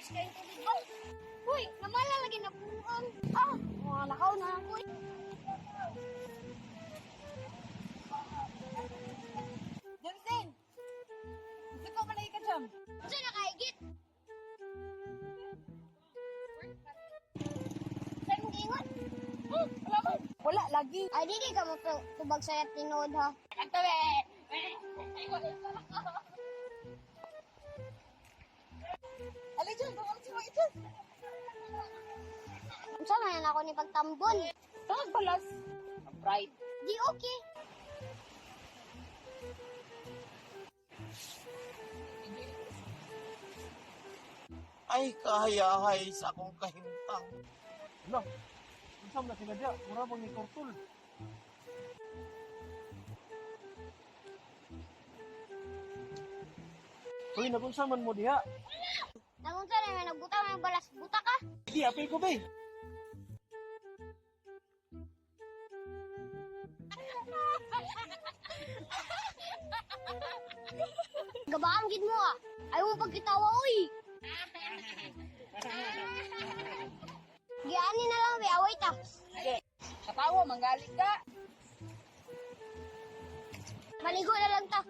Fresh kayo tubig ba? Uy, namala lagi na buang. Mga lakaw na ako. Jensen! Gusto ko malay ka dyan. Saan nakaigit? Saan mong giingon? Wala man. Wala, lagi. Ay, di ka mo tubag sayat tinood ha. Antawe! Alay dyan, bawang si Mga dyan. Saan na ako ni pagtambon? Tawag balas. Ang pride. Di okay. Ay, kahayahay sa akong kahimtang. Ano? Unsam na sila diya? Mura bang ni Tortul? Uy, nagunsaman mo diha? Nagunsa na may nagbutang ng balas. Buta ka? Sige, apil ko, be. Gabaan gid mo ah. Ayaw mo pagkitawa, uy. Giani na lang, be. Away ta. Sige, katawa, manggaling ka. Maligo na lang ta.